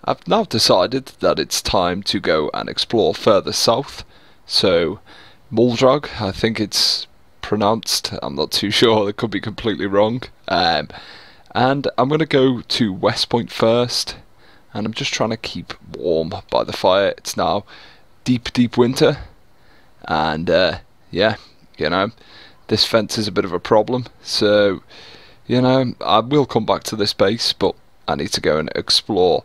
I've now decided that it's time to go and explore further south. So, Muldraugh, I think it's pronounced, I'm not too sure, it could be completely wrong. And I'm going to go to West Point first, and I'm just trying to keep warm by the fire. It's now deep winter, and yeah, you know, this fence is a bit of a problem, so, you know, I will come back to this base, but I need to go and explore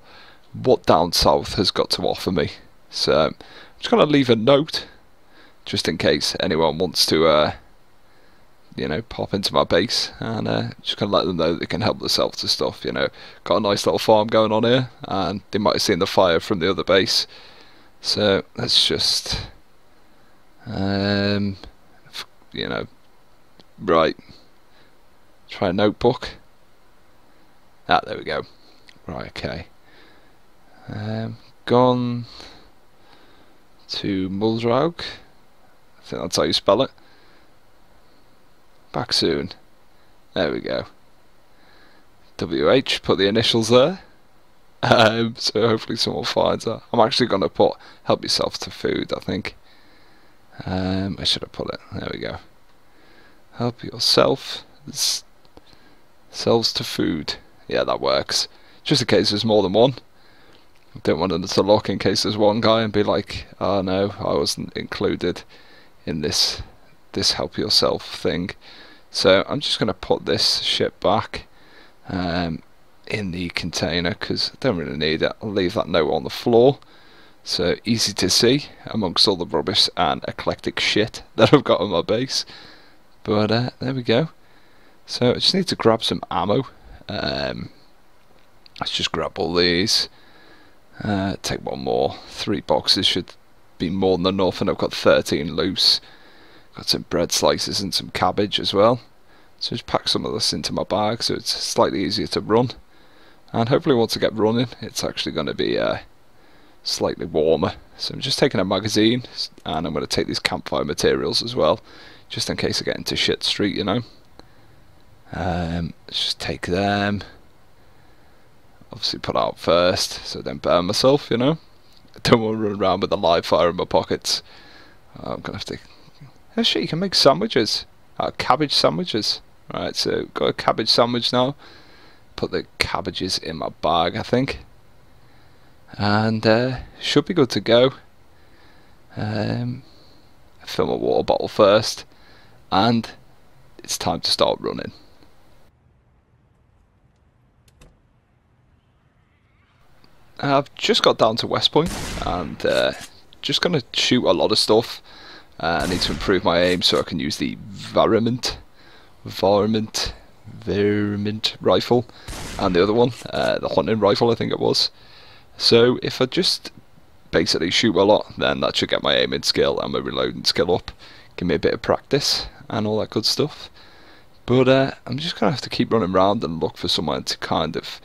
what down south has got to offer me. So I'm just going to leave a note just in case anyone wants to you know, pop into my base, and just going to let them know that they can help themselves to stuff. You know, got a nice little farm going on here, and they might have seen the fire from the other base. So let's just you know, right, try a notebook. Ah, there we go. Right, okay. Gone to Muldraugh. I think that's how you spell it. Back soon. There we go. WH, put the initials there. So hopefully someone finds that. I'm actually going to put help yourself to food, I think. I should have put it. There we go. Help yourself selves to food. Yeah, that works. Just in case there's more than one. I don't want them to look in case there's one guy and be like, oh no, I wasn't included in this help yourself thing. So I'm just going to put this shit back in the container because I don't really need it. I'll leave that note on the floor, so easy to see amongst all the rubbish and eclectic shit that I've got on my base. But there we go. So I just need to grab some ammo. Let's just grab all these. Take one more. 3 boxes should be more than enough, and I've got 13 loose. Got some bread slices and some cabbage as well. So just pack some of this into my bag so it's slightly easier to run. And hopefully once I get running, it's actually going to be slightly warmer. So I'm just taking a magazine, and I'm going to take these campfire materials as well, just in case I get into shit street, you know. Let's just take them. Obviously put out first, so I don't burn myself, you know. I don't want to run around with a live fire in my pockets. I'm going to have to... Oh shit, you can make sandwiches. Cabbage sandwiches. Right, so got a cabbage sandwich now. Put the cabbages in my bag, I think. And should be good to go. Fill my water bottle first. And it's time to start running. I've just got down to West Point, and just going to shoot a lot of stuff. I need to improve my aim so I can use the varmint rifle, and the other one, the hunting rifle I think it was. So if I just basically shoot a lot, then that should get my aiming skill and my reloading skill up, give me a bit of practice and all that good stuff. But I'm just going to have to keep running around and look for somewhere to kind of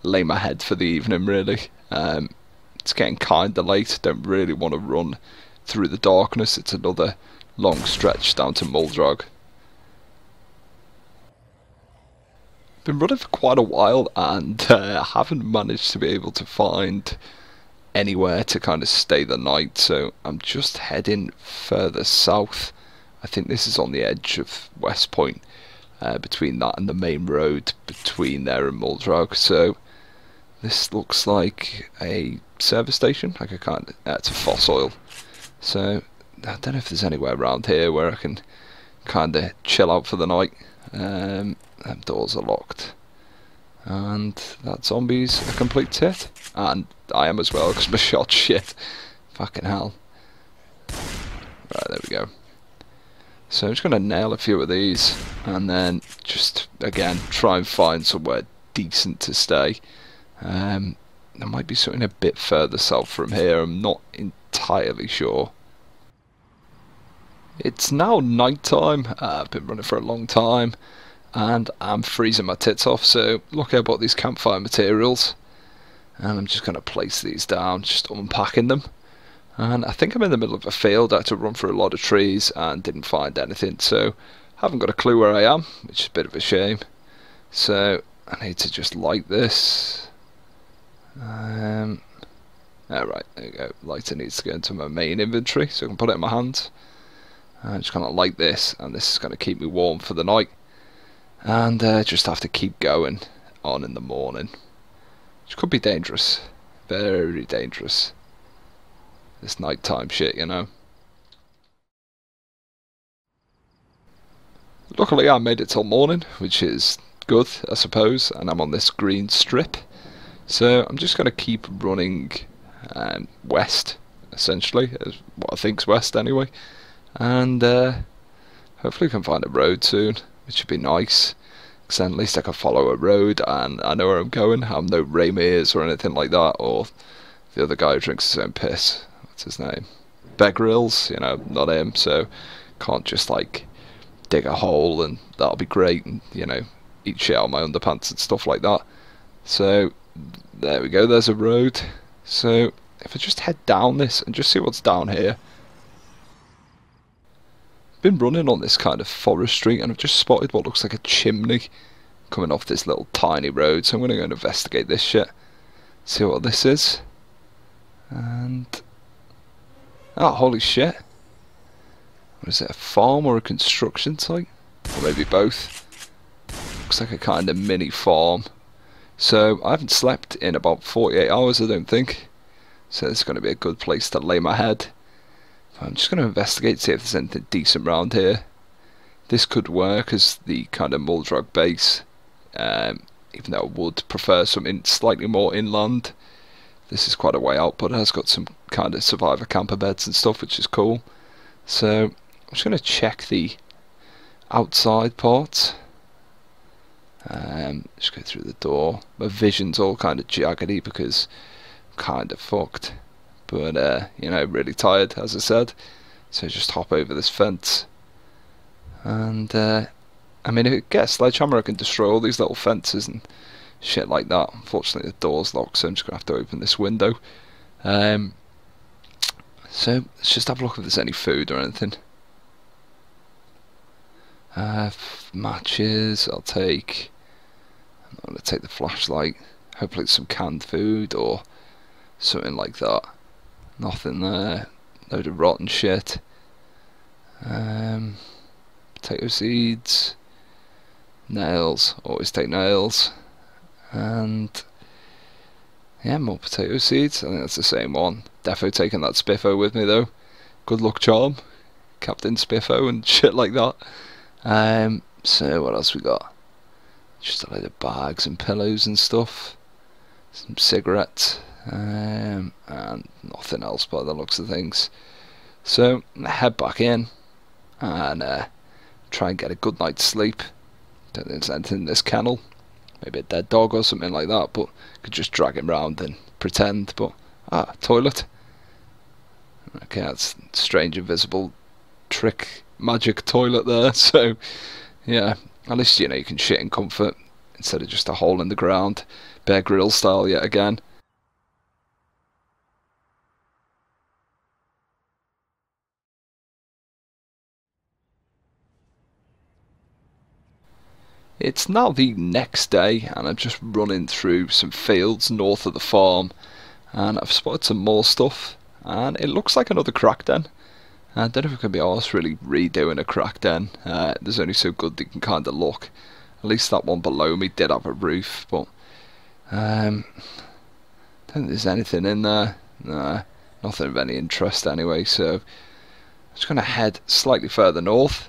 lay my head for the evening, really. It's getting kind of late, don't really want to run through the darkness. It's another long stretch down to Muldraugh. Been running for quite a while, and haven't managed to be able to find anywhere to kind of stay the night, so I'm just heading further south. I think this is on the edge of West Point, between that and the main road between there and Muldraugh. So this looks like a service station, like a kind of, it's a fossil. So I don't know if there's anywhere around here where I can kind of chill out for the night. Them doors are locked, and that zombie's a complete tit, and I am as well because my shot's shit. Fucking hell. Right, there we go. So I'm just going to nail a few of these, and then just again try and find somewhere decent to stay. There might be something a bit further south from here, I'm not entirely sure. It's now night time. I've been running for a long time and I'm freezing my tits off, so look, I bought these campfire materials and I'm just going to place these down, just unpacking them. And I think I'm in the middle of a field. I had to run through a lot of trees and didn't find anything, so haven't got a clue where I am, which is a bit of a shame. So I need to just light this. Alright, there you go. Lighter needs to go into my main inventory so I can put it in my hands. And just kind of light this, and this is going to keep me warm for the night. And just have to keep going on in the morning. Which could be dangerous. Very dangerous. This nighttime shit, you know. Luckily I made it till morning, which is good, I suppose, and I'm on this green strip. So I'm just going to keep running west, essentially, as what I think's west anyway. And hopefully we can find a road soon, which would be nice. Because then at least I can follow a road and I know where I'm going. I'm no Raymirs or anything like that, or the other guy who drinks his own piss. What's his name? Bear Grylls, you know, not him, so can't just like dig a hole and that'll be great and, you know, eat shit out of my underpants and stuff like that. So there we go, there's a road. So if I just head down this and just see what's down here. Been running on this kind of forest street and I've just spotted what looks like a chimney coming off this little tiny road, so I'm going to go and investigate this shit, see what this is. And oh, holy shit, what is it, a farm or a construction site? Or maybe both. Looks like a kind of mini farm. So I haven't slept in about 48 hours I don't think, so this is going to be a good place to lay my head. I'm just going to investigate, see if there's anything decent around here. This could work as the kind of Muldraugh base, even though I would prefer something slightly more inland. This is quite a way out, but it has got some kind of survivor camper beds and stuff, which is cool. So I'm just going to check the outside part. Just go through the door. My vision's all kind of jaggedy because I'm kind of fucked. But, you know, really tired, as I said. So just hop over this fence. And, I mean, if it gets a sledgehammer, I can destroy all these little fences and shit like that. Unfortunately, the door's locked, so I'm just going to have to open this window. So, let's just have a look if there's any food or anything. Matches, I'll take. I'm going to take the flashlight. Hopefully it's some canned food or something like that. Nothing there. Load of rotten shit. Potato seeds. Nails. Always take nails. And yeah, more potato seeds. I think that's the same one. Defo taking that Spiffo with me though. Good luck charm. Captain Spiffo and shit like that. So what else we got? Just a load of bags and pillows and stuff. Some cigarettes. And nothing else by the looks of things. So head back in and try and get a good night's sleep. Don't think there's anything in this kennel. Maybe a dead dog or something like that, but could just drag him round and pretend. But toilet. Okay, that's strange invisible trick magic toilet there. So yeah, at least you know you can shit in comfort instead of just a hole in the ground, Bear Grylls style yet again. It's now the next day and I'm just running through some fields north of the farm and I've spotted some more stuff and it looks like another crack den. I don't know if it can be arsed really redoing a crack den. There's only so good they can kind of look. At least that one below me did have a roof, but I don't think there's anything in there. Nah, nothing of any interest anyway, so I'm just going to head slightly further north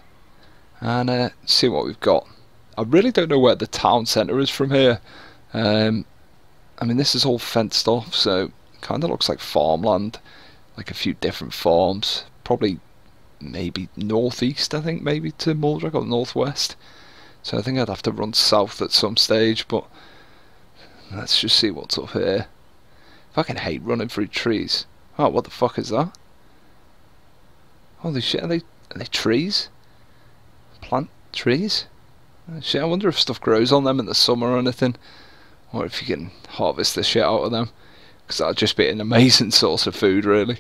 and see what we've got. I really don't know where the town centre is from here. I mean, this is all fenced off, so it kind of looks like farmland, like a few different farms. Probably, maybe northeast, I think, maybe to Muldraugh, or northwest. So I think I'd have to run south at some stage, but let's just see what's up here. Fucking hate running through trees. Oh, what the fuck is that? Holy shit, are they trees? Plant trees? Shit, I wonder if stuff grows on them in the summer or anything, or if you can harvest the shit out of them, because that'd just be an amazing source of food, really.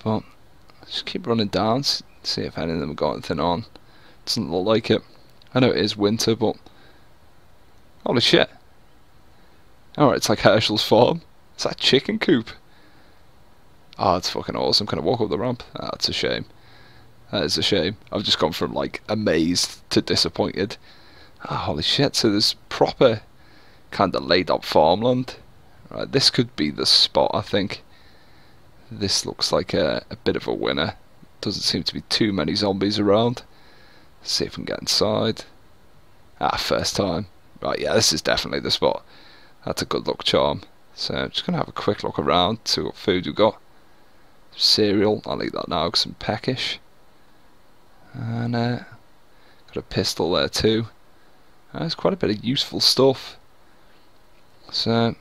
But just keep running down, see if any of them have got anything on. Doesn't look like it. I know it is winter, but holy shit! Alright, it's like Herschel's farm. Is that a chicken coop? Oh, it's fucking awesome. Can I walk up the ramp? Ah, that's a shame. That is a shame. I've just gone from like amazed to disappointed. Ah, holy shit, so there's proper kind of laid up farmland. Right, this could be the spot, I think. This looks like a bit of a winner. Doesn't seem to be too many zombies around. Let's see if we can get inside. Ah, first time. Right, yeah, this is definitely the spot. That's a good luck charm. So I'm just going to have a quick look around, see what food we've got. Cereal, I'll eat that now because I'm peckish. And got a pistol there too. There's quite a bit of useful stuff. So,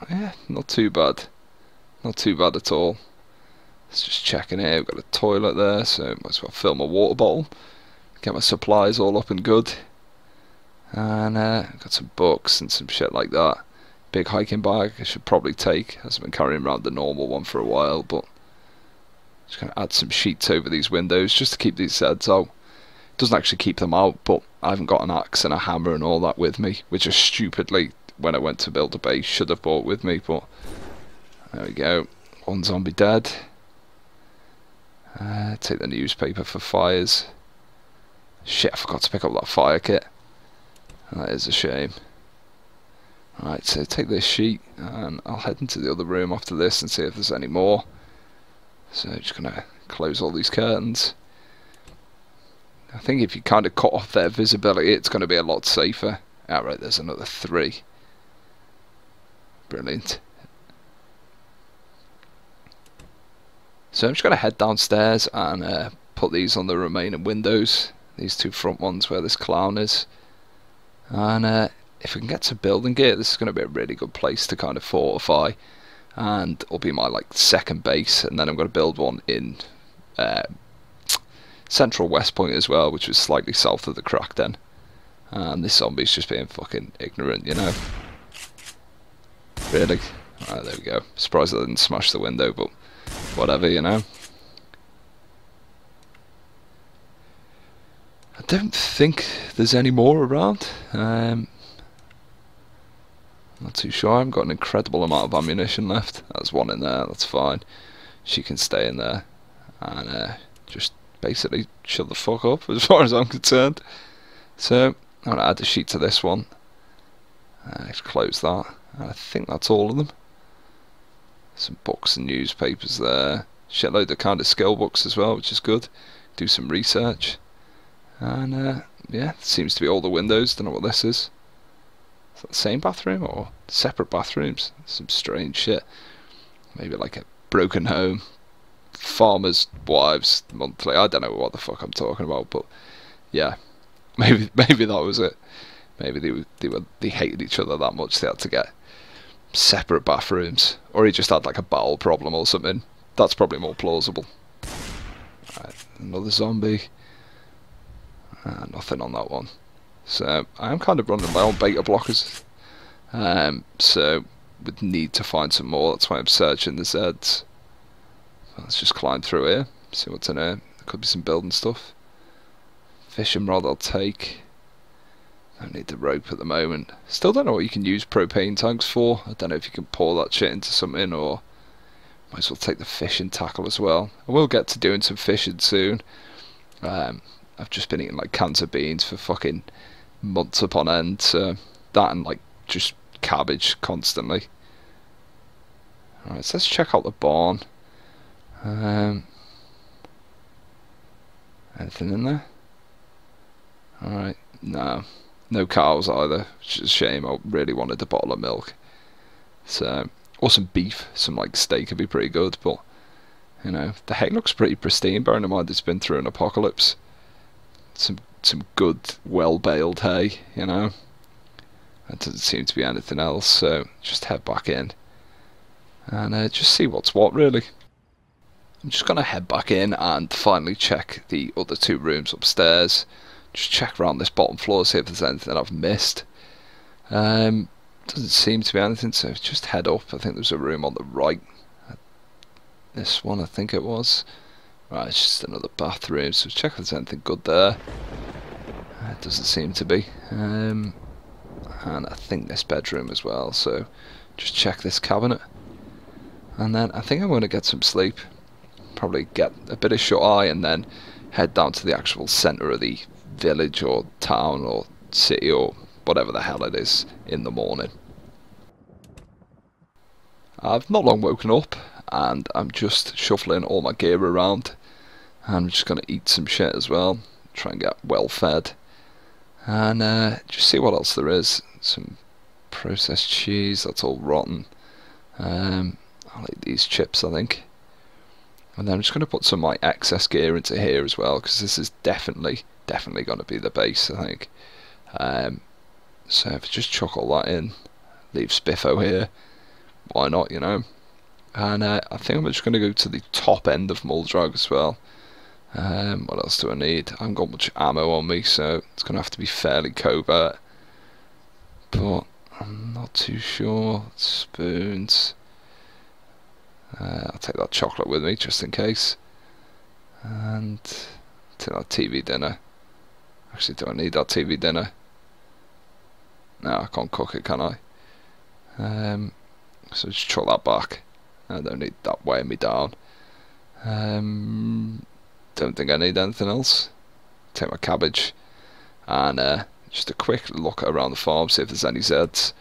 yeah, not too bad. Not too bad at all. Let's just check in here. We've got a toilet there, so might as well fill my water bottle. Get my supplies all up and good. And got some books and some shit like that. Big hiking bag I should probably take, as I've been carrying around the normal one for a while, but just going to add some sheets over these windows just to keep these Zeds out. Doesn't actually keep them out, but I haven't got an axe and a hammer and all that with me, which I stupidly, when I went to build a base, should have brought with me, but there we go. One zombie dead. Take the newspaper for fires. Shit, I forgot to pick up that fire kit. That is a shame. Right, so take this sheet and I'll head into the other room after this and see if there's any more. So just gonna close all these curtains. I think if you kind of cut off their visibility, it's going to be a lot safer. Alright, there's another 3. Brilliant. So I'm just going to head downstairs and put these on the remaining windows. These 2 front ones where this clown is. And if we can get some building gear, this is going to be a really good place to kind of fortify. And it'll be my like second base, and then I'm going to build one in central West Point as well, which was slightly south of the crack den. And this zombie's just being fucking ignorant, you know. Really? Alright, there we go. Surprised I didn't smash the window, but whatever, you know. I don't think there's any more around. Not too sure. I haven't got an incredible amount of ammunition left. There's one in there, that's fine. She can stay in there. And just basically shut the fuck up as far as I'm concerned. So I'm going to add a sheet to this one. Let's close that. I think that's all of them. Some books and newspapers there. Shitload of kind of skill books as well, which is good. Do some research. And yeah, seems to be all the windows. Don't know what this is. Is that the same bathroom or separate bathrooms? Some strange shit. Maybe like a broken home. Farmers' wives monthly. I don't know what the fuck I'm talking about, but yeah, maybe that was it. Maybe they hated each other that much they had to get separate bathrooms, or he just had like a bowel problem or something. That's probably more plausible. Right, another zombie. Nothing on that one. So I am kind of running low on beta blockers. So would need to find some more. That's why I'm searching the Zeds. Let's just climb through here, see what's in here. There could be some building stuff. Fishing rod I'll take. Don't need the rope at the moment. Still don't know what you can use propane tanks for. I don't know if you can pour that shit into something, or might as well take the fishing tackle as well. I will get to doing some fishing soon. I've just been eating like cans of beans for fucking months upon end, so that and like just cabbage constantly. Alright, so let's check out the barn. Anything in there? Alright, no cows either, which is a shame. I really wanted a bottle of milk. So, or some beef, some like steak would be pretty good, but you know, the hay looks pretty pristine, bearing in mind it's been through an apocalypse. Some good, well-baled hay, you know. There doesn't seem to be anything else, so just head back in and just see what's what, really. I'm just going to head back in and finally check the other 2 rooms upstairs. Just check around this bottom floor, see if there's anything I've missed. Doesn't seem to be anything, so just head up. I think there's a room on the right. This one, I think it was. Right, it's just another bathroom, so check if there's anything good there. It doesn't seem to be. And and I think this bedroom as well, so just check this cabinet, and then I think I'm going to get some sleep, probably get a bit of shut eye, and then head down to the actual centre of the village or town or city or whatever the hell it is in the morning. I've not long woken up and I'm just shuffling all my gear around, and I'm just going to eat some shit as well, try and get well fed, and just see what else there is. Some processed cheese, that's all rotten. I'll eat these chips, I think. And then I'm just going to put some of my excess gear into here as well, because this is definitely going to be the base, I think. So if I just chuck all that in, leave Spiffo here, why not, you know? And I think I'm just going to go to the top end of Muldraugh as well. What else do I need? I haven't got much ammo on me, so it's going to have to be fairly covert. But I'm not too sure. Spoons. I'll take that chocolate with me just in case. And take that TV dinner. Actually, do I need that TV dinner? No, I can't cook it, can I? So just chuck that back. I don't need that weighing me down. Don't think I need anything else. Take my cabbage and just a quick look around the farm, see if there's any Zeds,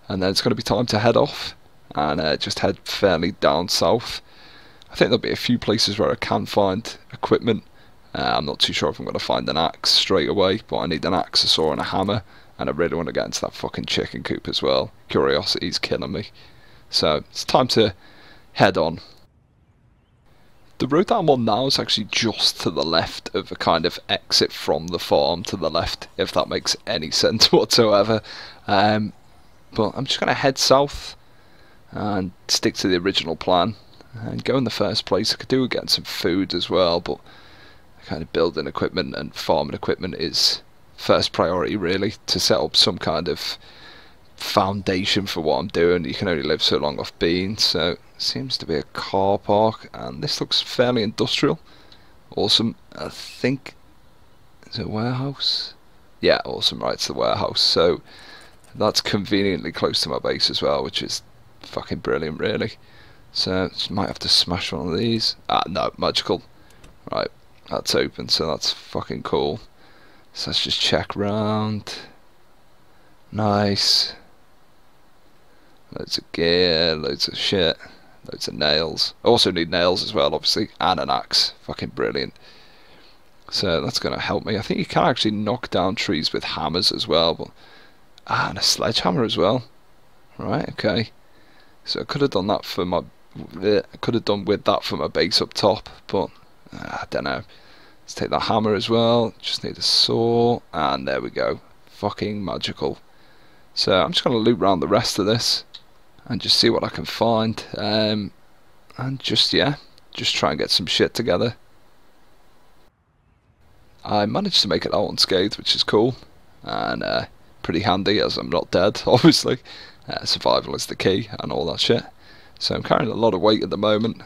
and then it's going to be time to head off and just head fairly down south. I think there'll be a few places where I can find equipment. I'm not too sure if I'm going to find an axe straight away, but I need an axe, a saw and a hammer, and I really want to get into that fucking chicken coop as well. Curiosity's killing me. So it's time to head on. The road that I'm on now is actually just to the left of a kind of exit from the farm to the left, if that makes any sense whatsoever. But I'm just going to head south and stick to the original plan and go in the first place. I could do with getting some food as well, but kind of building equipment and farming equipment is first priority really, to set up some kind of foundation for what I'm doing. You can only live so long off beans. So seems to be a car park, and this looks fairly industrial. Awesome. I think it's a warehouse. Yeah, awesome. Right, it's the warehouse. So that's conveniently close to my base as well, which is fucking brilliant really. So just might have to smash one of these. No, magical. Right, that's open, so that's fucking cool. So let's just check round. Nice. Loads of gear, loads of shit, loads of nails. I also need nails as well, obviously, and an axe. Fucking brilliant. So that's going to help me. I think you can actually knock down trees with hammers as well. But and a sledgehammer as well. Right, okay. So I could have done that for my... I could have done with that for my base up top, but I don't know. Let's take that hammer as well. Just need a saw, and there we go. Fucking magical. So I'm just going to loop around the rest of this and just see what I can find, and just try and get some shit together. I managed to make it out unscathed, which is cool and pretty handy as I'm not dead, obviously. Survival is the key and all that shit. So I'm carrying a lot of weight at the moment.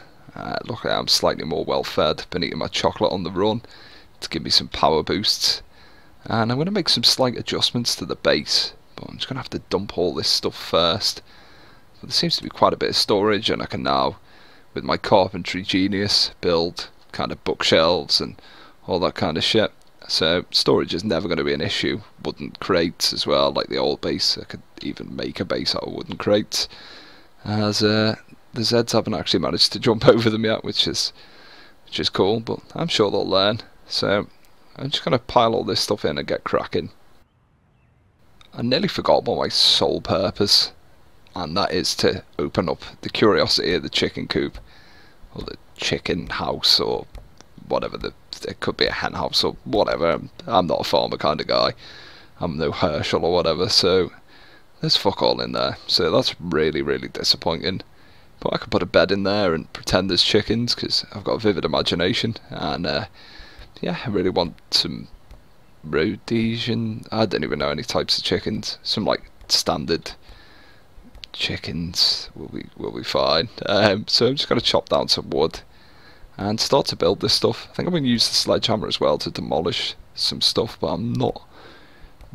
Luckily I'm slightly more well fed, been eating my chocolate on the run to give me some power boosts, and I'm going to make some slight adjustments to the base, but I'm just going to have to dump all this stuff first. But there seems to be quite a bit of storage, and I can now, with my carpentry genius, build kind of bookshelves and all that kind of shit. So storage is never going to be an issue. Wooden crates as well, like the old base. I could even make a base out of wooden crates, as the Zeds haven't actually managed to jump over them yet, which is cool, but I'm sure they'll learn. So I'm just going to pile all this stuff in and get cracking. I nearly forgot about my sole purpose, and that is to open up the curiosity of the chicken coop, or the chicken house, or whatever. It could be a hen house or whatever. I'm not a farmer kind of guy. I'm no Herschel or whatever, so there's fuck all in there. So that's really, really disappointing. But I could put a bed in there and pretend there's chickens, because I've got a vivid imagination, and yeah, I really want some Rhodesian, I don't even know any types of chickens. Some like standard chickens will be fine. So I'm just going to chop down some wood and start to build this stuff. I think I'm going to use the sledgehammer as well to demolish some stuff, but I'm not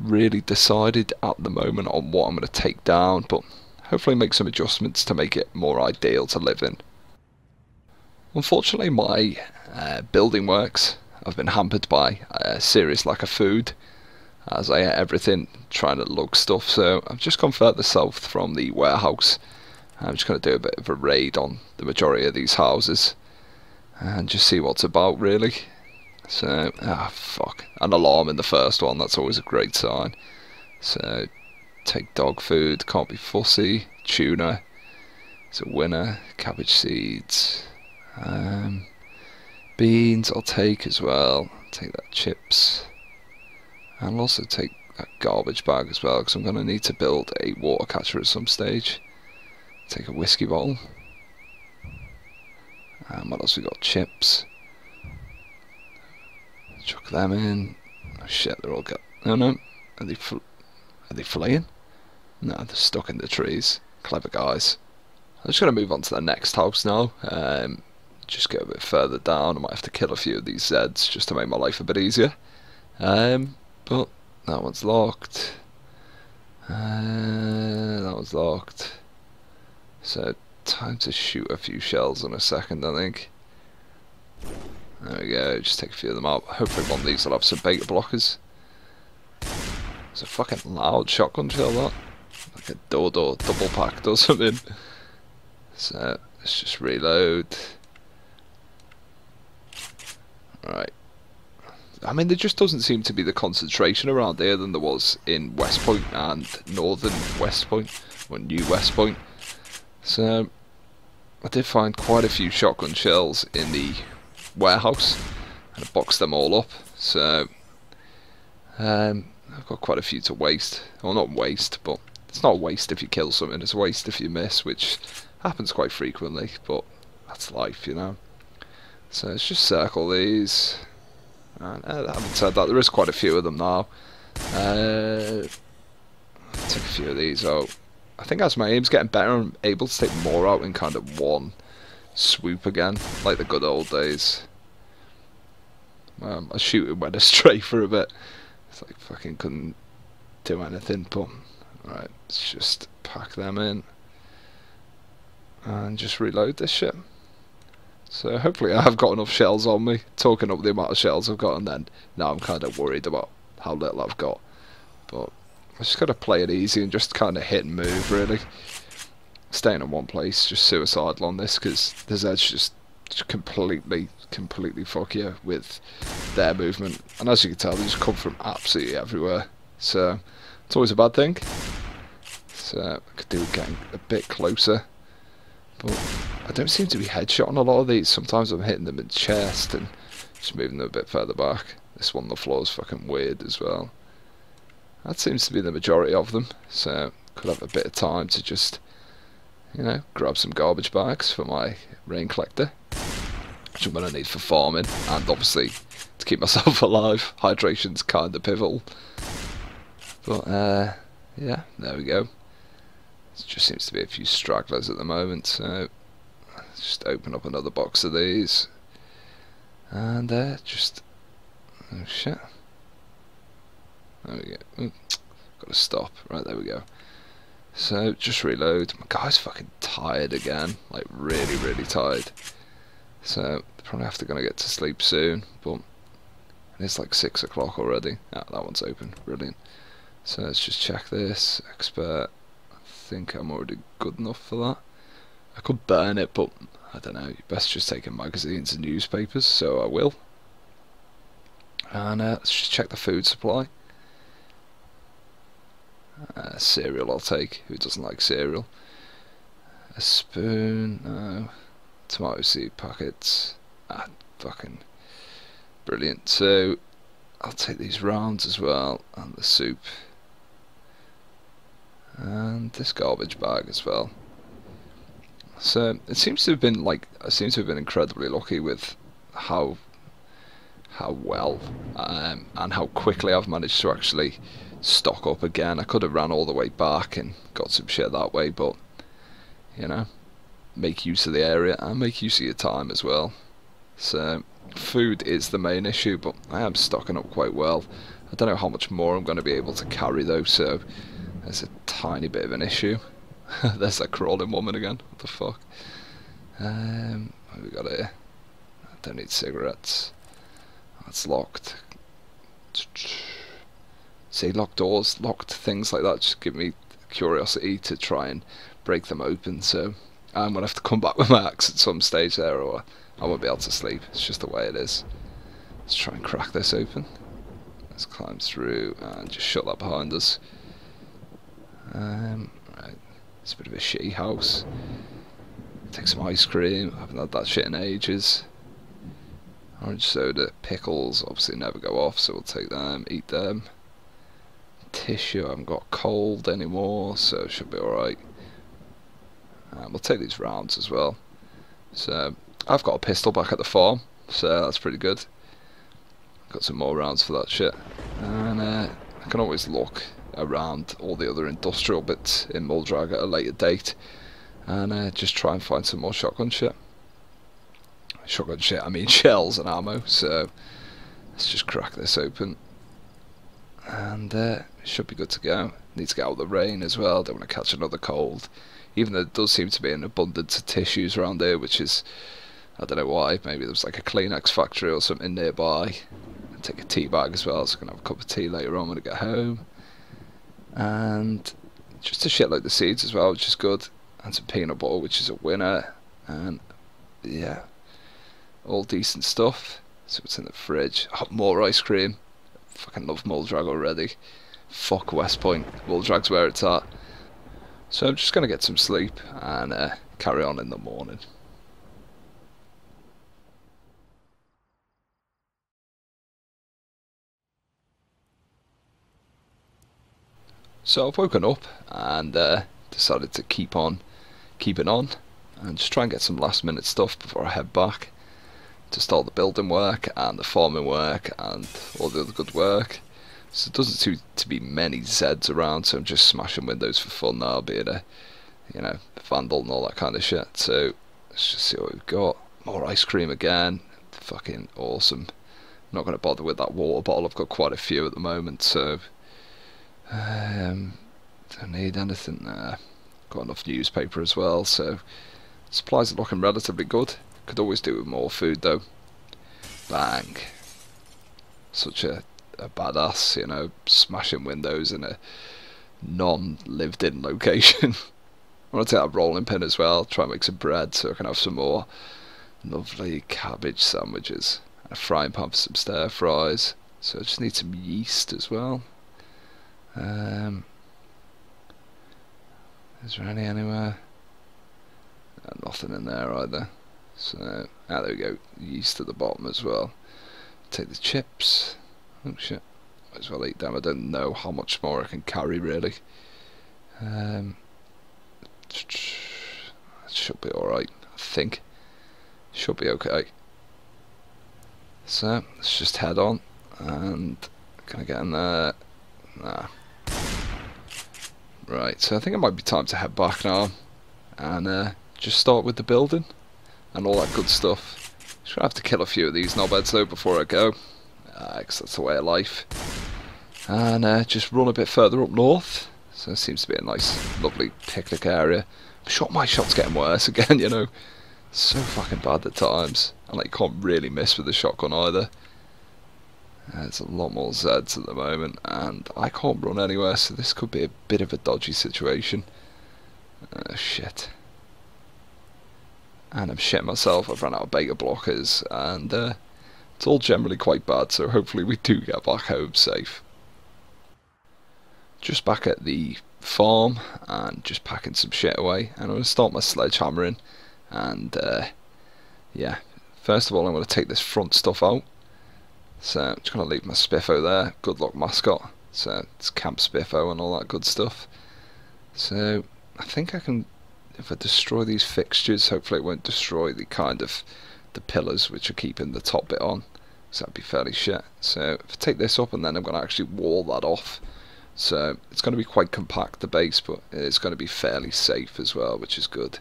really decided at the moment on what I'm going to take down, but hopefully make some adjustments to make it more ideal to live in. Unfortunately, my building works have been hampered by a serious lack of food, as I ate everything trying to lug stuff, so I've just gone further south from the warehouse. I'm just going to do a bit of a raid on the majority of these houses and just see what's about, really. So, fuck, an alarm in the first one, that's always a great sign. So, take dog food, can't be fussy, tuna, it's a winner, cabbage seeds, beans I'll take as well, take that chips, and I'll also take that garbage bag as well, because I'm going to need to build a water catcher at some stage. Take a whiskey bottle, and what else we got, chips, chuck them in. Oh shit, they're all got, oh no, are they fleeing? No, they're stuck in the trees, clever guys. I'm just going to move on to the next house now, just go a bit further down. I might have to kill a few of these Zeds just to make my life a bit easier. But that one's locked. That one's locked. So time to shoot a few shells in a second, I think. There we go, just take a few of them out. Hopefully one of these will have some beta blockers. It's a fucking loud shotgun shell, that. Like a double packed or something. So let's just reload. Right. I mean, there just doesn't seem to be the concentration around here than there was in West Point and Northern West Point, or New West Point. So I did find quite a few shotgun shells in the warehouse, and I boxed them all up. So I've got quite a few to waste. Well, not waste, but it's not a waste if you kill something, it's a waste if you miss, which happens quite frequently, but that's life, you know. So let's just circle these. And having said that, there is quite a few of them now. Take a few of these out. I think as my aim's getting better, I'm able to take more out in kind of one swoop again, like the good old days. I shooting went astray for a bit. It's like fucking couldn't do anything, but alright, let's just pack them in and just reload this shit. So hopefully I have got enough shells on me, talking up the amount of shells I've got, and then now I'm kind of worried about how little I've got. But I just got to play it easy and just kind of hit and move, really. Staying in one place, just suicidal on this, because the Zeds just completely fuck you with their movement. And as you can tell, they just come from absolutely everywhere. So it's always a bad thing. So I could do with getting a bit closer. But I don't seem to be headshot on a lot of these. Sometimes I'm hitting them in the chest and just moving them a bit further back. This one on the floor is fucking weird as well. That seems to be the majority of them. So could have a bit of time to just, you know, grab some garbage bags for my rain collector, which I'm going to need for farming and obviously to keep myself alive. Hydration's kind of pivotal. But yeah, there we go. There just seems to be a few stragglers at the moment, so let's just open up another box of these. And just, oh shit. There we go. Ooh, gotta stop. Right, there we go. So just reload. My guy's fucking tired again, like really tired. So probably have to gonna get to sleep soon, but it's like 6 o'clock already. Ah, that one's open. Brilliant. So let's just check this. Expert. I think I'm already good enough for that. I could burn it, but I don't know. Best just take in magazines and newspapers, so I will. And let's just check the food supply. Cereal I'll take. Who doesn't like cereal? A spoon. No. Tomato seed packets. Ah, fucking brilliant. So I'll take these rounds as well, and the soup. And this garbage bag as well. So it seems to have been like, I seem to have been incredibly lucky with how well and how quickly I've managed to actually stock up again. I could have ran all the way back and got some shit that way, but you know, make use of the area and make use of your time as well. So food is the main issue, but I am stocking up quite well. I don't know how much more I'm going to be able to carry though, so there's a tiny bit of an issue. There's that crawling woman again. What the fuck? What have we got here? I don't need cigarettes. That's locked. See, locked doors, locked things like that just give me curiosity to try and break them open, so I'm going to have to come back with my axe at some stage there, or I won't be able to sleep. It's just the way it is. Let's try and crack this open. Let's climb through and just shut that behind us. Right. It's a bit of a shitty house. Take some ice cream. I haven't had that shit in ages. Orange soda, pickles, obviously never go off, so we'll take them, eat them. Tissue, I haven't got cold anymore, so it should be alright. We'll take these rounds as well. So, I've got a pistol back at the farm, so that's pretty good. Got some more rounds for that shit. And I can always look around all the other industrial bits in Muldraugh at a later date. And just try and find some more shotgun shit. Shotgun shit, I mean shells and ammo, so let's just crack this open. And it should be good to go. Need to get out of the rain as well, don't want to catch another cold. Even though there does seem to be an abundance of tissues around here, which is, I don't know why, maybe there's like a Kleenex factory or something nearby. I'll take a tea bag as well, so I can have a cup of tea later on when I get home. And just a shitload of seeds as well, which is good. And some peanut butter, which is a winner. And yeah, all decent stuff. So what's in the fridge? Oh, more ice cream. Fucking love Muldraugh already. Fuck West Point. Muldragh's where it's at. So I'm just going to get some sleep and carry on in the morning. So I've woken up and decided to keep on keeping on and just try and get some last minute stuff before I head back to start the building work and the farming work and all the other good work. So it doesn't seem to be many Zeds around, so I'm just smashing windows for fun now, being a, you know, vandal and all that kind of shit. So let's just see what we've got. More ice cream again. Fucking awesome. I'm not going to bother with that water bottle, I've got quite a few at the moment, so don't need anything there. Got enough newspaper as well, so supplies are looking relatively good. Could always do with more food though. Bang. Such a badass, you know, smashing windows in a non-lived in location. I want to take that rolling pin as well, try and make some bread so I can have some more lovely cabbage sandwiches. And a frying pan for some stir fries. So I just need some yeast as well. Is there any anywhere? Nothing in there either. So, there we go. Yeast at the bottom as well. Take the chips. Oh shit. Might as well eat them. I don't know how much more I can carry really. Should be alright, I think. Should be okay. So, let's just head on. And, can I get in there? Nah. Right, so I think it might be time to head back now. And just start with the building. And all that good stuff. Just gonna have to kill a few of these knobheads though before I go. Because that's the way of life. And just run a bit further up north. So it seems to be a nice, lovely picnic area. I'm sure my shot's getting worse again, you know. So fucking bad at times. And like, you can't really miss with the shotgun either. There's a lot more Zeds at the moment. And I can't run anywhere, so this could be a bit of a dodgy situation. Shit. And I'm shitting myself, I've run out of beta blockers. And it's all generally quite bad, so hopefully we do get back home safe. Just back at the farm and just packing some shit away, and I'm going to start my sledgehammering. And yeah, first of all I'm going to take this front stuff out. So I'm just going to leave my Spiffo there, good luck mascot. So it's Camp Spiffo and all that good stuff. So I think I can, if I destroy these fixtures, hopefully it won't destroy the kind of the pillars which are keeping the top bit on, so that'd be fairly shit. So if I take this up, and then I'm going to actually wall that off. So it's going to be quite compact, the base, but it's going to be fairly safe as well, which is good.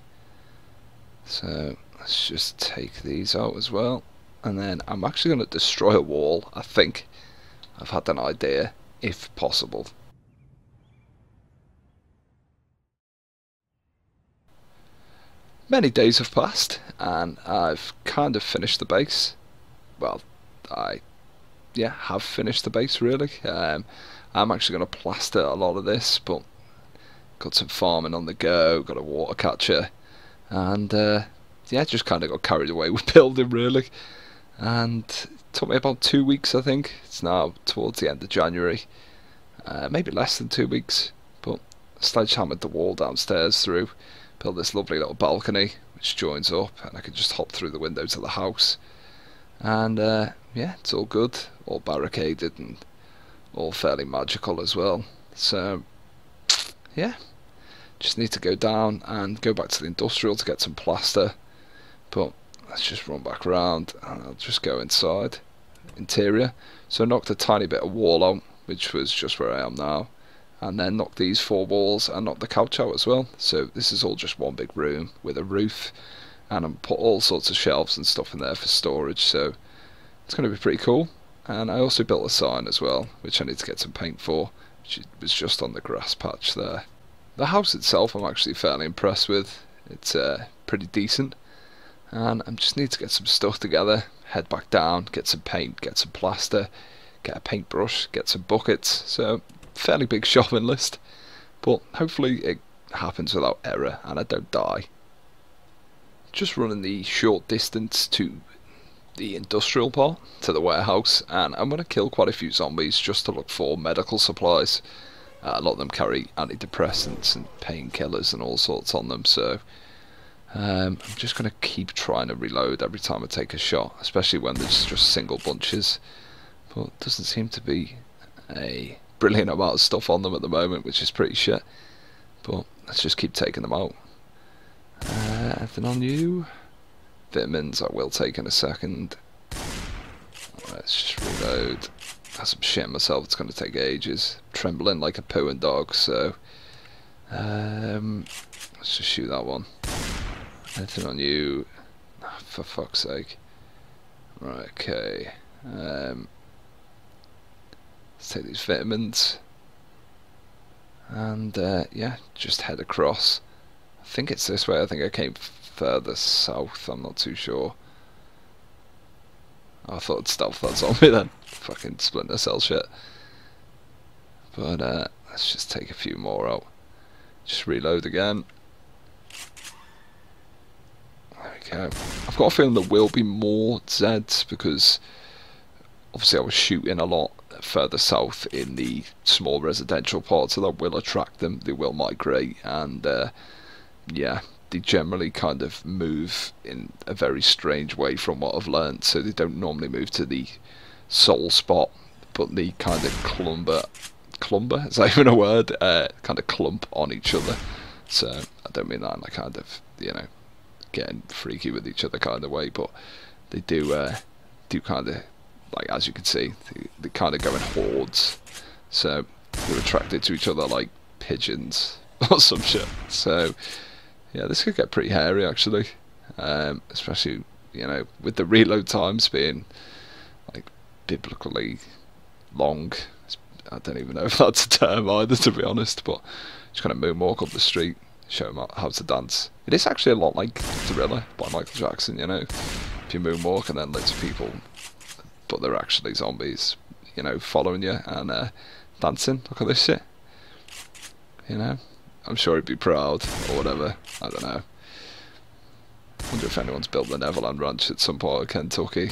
So let's just take these out as well. And then I'm actually going to destroy a wall, I think. I've had an idea, if possible. Many days have passed, and I've kind of finished the base. Well, I have finished the base really. I'm actually going to plaster a lot of this, but got some farming on the go, got a water catcher, and just kind of got carried away with building really. And it took me about 2 weeks, I think. It's now towards the end of January, maybe less than 2 weeks, but sledgehammered the wall downstairs through, built this lovely little balcony which joins up, and I can just hop through the window to the house. And it's all good, all barricaded and all fairly magical as well. So yeah, just need to go down and go back to the industrial to get some plaster, but let's just run back around and I'll just go inside. Interior, so I knocked a tiny bit of wall out, which was just where I am now, and then knocked these 4 walls and knocked the couch out as well. So this is all just one big room with a roof, and I'm put all sorts of shelves and stuff in there for storage, so it's going to be pretty cool. And I also built a sign as well, which I need to get some paint for, which was just on the grass patch there. The house itself I'm actually fairly impressed with. It's pretty decent, and I just need to get some stuff together, head back down, get some paint, get some plaster, get a paintbrush, get some buckets. So fairly big shopping list, but hopefully it happens without error and I don't die. Just running the short distance to the industrial part, to the warehouse, and I'm going to kill quite a few zombies just to look for medical supplies. A lot of them carry antidepressants and painkillers and all sorts on them, so I'm just going to keep trying to reload every time I take a shot, especially when there's just single bunches. But it doesn't seem to be a brilliant amount of stuff on them at the moment, which is pretty shit. But let's just keep taking them out. Anything on you? Vitamins I will take in a second. Let's just reload. That's some shit myself, it's going to take ages. Trembling like a pooing dog, so let's just shoot that one. Anything on you? Oh, for fuck's sake. Right, okay. Let's take these vitamins. And just head across. I think it's this way. I think I came further south, I'm not too sure. I thought it'd stealth that zombie then. Fucking Splinter Cell shit. But let's just take a few more out. Just reload again. There we go. I've got a feeling there will be more Zeds, because obviously I was shooting a lot further south in the small residential parts, so that will attract them. They will migrate, and they generally kind of move in a very strange way from what I've learned. So they don't normally move to the sole spot, but they kind of clumber, is that even a word? Kind of clump on each other. So I don't mean that in a kind of, getting freaky with each other kind of way, but they do kind of, like, as you can see, they kind of go in hordes. So they're attracted to each other like pigeons or some shit. So yeah, this could get pretty hairy actually, especially with the reload times being like biblically long. I don't even know if that's a term either, to be honest, but just kind of moonwalk up the street, show them how to dance. It is actually a lot like Thriller by Michael Jackson, if you moonwalk and then loads of people, but they're actually zombies, following you and dancing. Look at this shit, I'm sure he'd be proud, or whatever, I don't know. Wonder if anyone's built the Neverland Ranch at some part of Kentucky.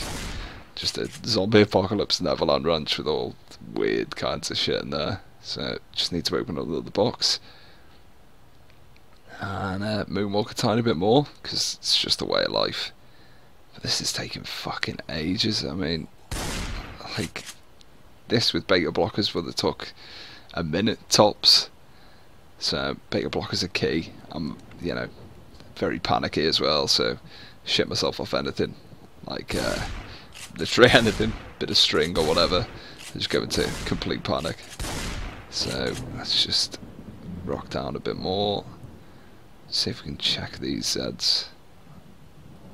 Just a zombie apocalypse Neverland Ranch with all weird kinds of shit in there. So just need to open up the box and moonwalk a tiny bit more, because it's just a way of life. But this is taking fucking ages. I mean, like, this with beta blockers would have took a minute tops. So beta blockers are key. I'm very panicky as well, so shit myself off anything, like literally anything, bit of string or whatever, I just go into complete panic. So let's just rock down a bit more, see if we can check these Zeds.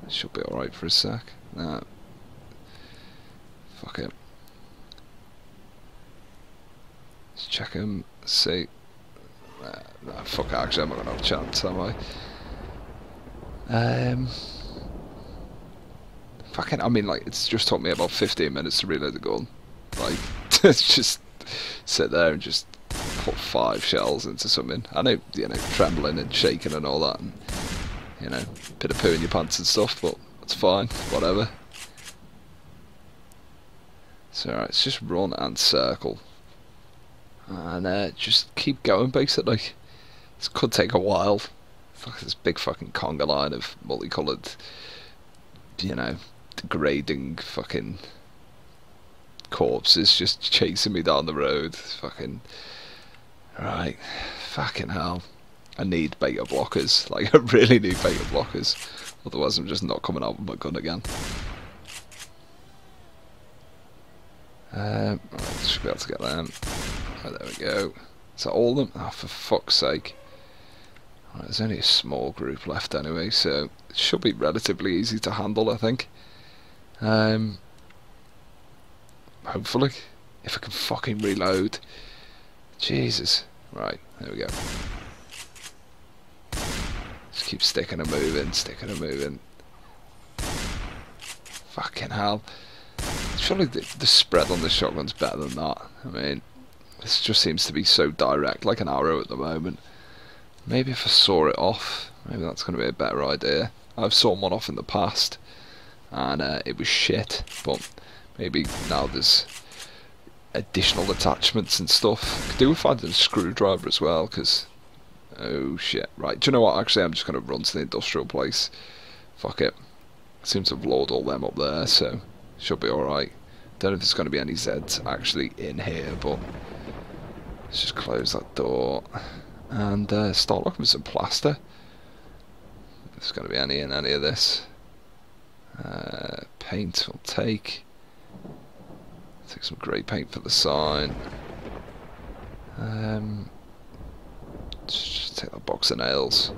Should be alright for a sec. No, fuck it. check him, see. Nah, fuck, actually, I'm not gonna have a chance, am I? Fucking, I mean, like, it's just took me about 15 minutes to reload the gun. Like, just sit there and just put 5 shells into something. I know, you know, trembling and shaking and all that, and, you know, bit of poo in your pants and stuff, but it's fine, whatever. So, alright, let's just run and circle. And just keep going, basically. This could take a while. Fuck, this big fucking conga line of multicoloured, you know, degrading fucking corpses just chasing me down the road. Fucking right, fucking hell. I need beta blockers. Like, I really need beta blockers. Otherwise, I'm just not coming out with my gun again. Right, should be able to get them. Right, there we go. Is that all of them? Oh, for fuck's sake. Right, there's only a small group left anyway, so it should be relatively easy to handle, I think. Hopefully, if I can fucking reload. Jesus. Right, there we go. Just keep sticking and moving, sticking and moving. Fucking hell. Surely the spread on the shotgun's better than that. I mean, this just seems to be so direct, like an arrow at the moment. Maybe if I saw it off, maybe that's going to be a better idea. I've sawn one off in the past, and it was shit, but maybe now there's additional attachments and stuff. Could do with finding a screwdriver as well, because, oh shit. Right, do you know what, actually I'm just going to run to the industrial place. Fuck it. Seems to have lowered all them up there, so should be alright. Don't know if there's going to be any Zeds actually in here, but let's just close that door and start looking for some plaster. If there's going to be any in any of this. Paint we'll take. Take some grey paint for the sign. Just take that box of nails.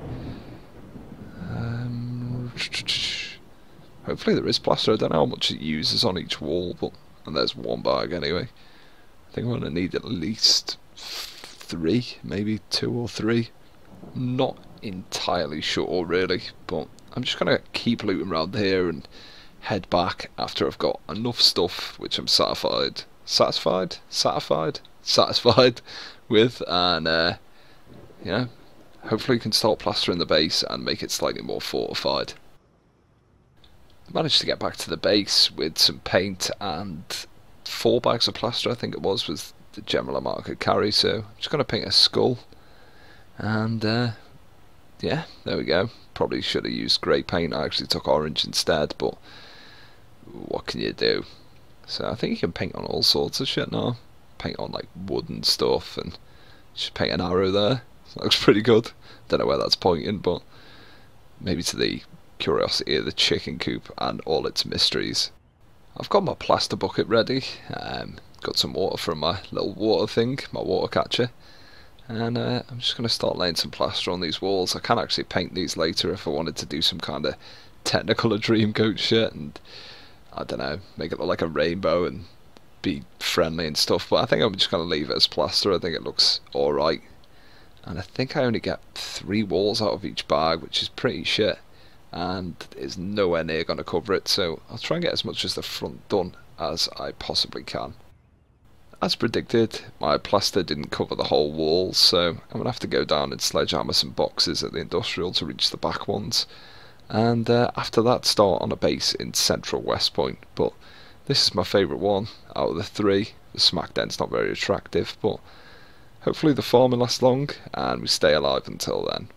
Hopefully there is plaster. I don't know how much it uses on each wall, but and there's one bag anyway. I think I'm going to need at least 3, maybe 2 or 3. Not entirely sure really, but I'm just going to keep looting around here and head back after I've got enough stuff which I'm satisfied with, and you know, hopefully we can start plastering the base and make it slightly more fortified. I managed to get back to the base with some paint and 4 bags of plaster, I think it was the general amount I could carry, so I'm just going to paint a skull, and yeah, there we go. Probably should have used grey paint. I actually took orange instead, but what can you do? So I think you can paint on all sorts of shit now. Paint on like wooden stuff, and just paint an arrow there. That looks pretty good. Don't know where that's pointing, but maybe to the curiosity of the chicken coop and all its mysteries. I've got my plaster bucket ready. Got some water from my little water thing, my water catcher. And I'm just going to start laying some plaster on these walls. I can actually paint these later if I wanted to do some kind of Technicolor Dreamcoat shit and, I don't know, make it look like a rainbow and be friendly and stuff. But I think I'm just going to leave it as plaster. I think it looks alright. And I think I only get 3 walls out of each bag, which is pretty shit. And is nowhere near going to cover it. So I'll try and get as much as the front done as I possibly can. As predicted, my plaster didn't cover the whole wall, so I'm going to have to go down and sledgehammer some boxes at the industrial to reach the back ones. And after that, start on a base in central West Point. But this is my favourite one out of the 3. The smack dent's not very attractive, but hopefully the farming lasts long and we stay alive until then.